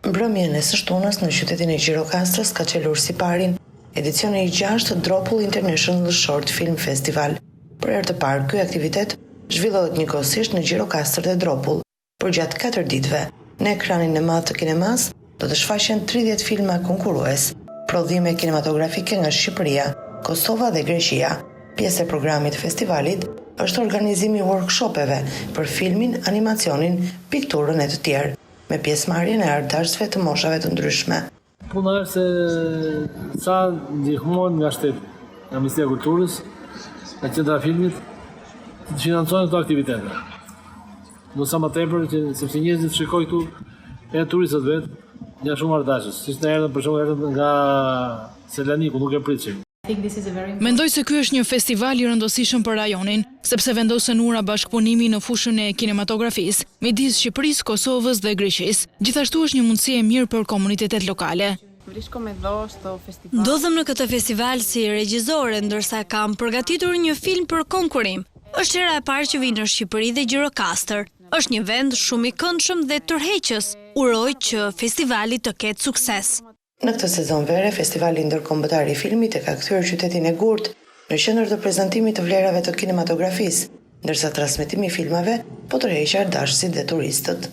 Mbrëmjen e së shtunës në qytetin e Gjirokastrës ka qelur si parin edicioni i 6 të Dropul International Short Film Festival. Për herë të parë, ky aktivitet zhvillohet njëkohësisht në Gjirokastër dhe Dropull. Për gjatë 4 ditëve, në ekranin e madh të kinemas do të shfaqen 30 filma konkurrues, prodhime kinematografike nga Shqipëria, Kosova dhe Greqia. Pjesë e programit të festivalit është organizimi i workshopeve për filmin, animacionin, pikturën e të tjerë, me pjesëmarrjen e ardashësve të moshave të ndryshme. Puna është se sa ndihmohen nga shteti, nga Ministria e Kulturës, nga Qendra e Filmit, të financojnë këto aktivitete. Do sa më tepër që sepse njerëzit shikojnë këtu edhe turistët vetë, janë shumë ardashës. Siç na erdhën për shembull erdhën nga Selanik, nuk e pritshim. Mendoj se ky është një festival i rëndësishëm për rajonin, sepse vendosen ura bashkëpunimi në fushën e kinematografisë midis Shqipërisë, Kosovës dhe Greqisë. Gjithashtu është një mundësi e mirë për komunitetet lokale. Ndodhem në këtë festival si regjizore, ndërsa kam përgatitur një film për konkurim. Është hera e parë që vi në Shqipëri dhe Gjirokastër. Është një vend shumë i këndshëm dhe tërheqës. Uroj që festivali të ketë sukses. Në këtë sezon vere, Festivali Ndërkombëtar i Filmit e ka kthyer qytetin e Gurt në qendër të prezantimit të vlerave të kinematografisë, ndërsa transmetimi i filmave po tërheq ardashësit dhe turistët.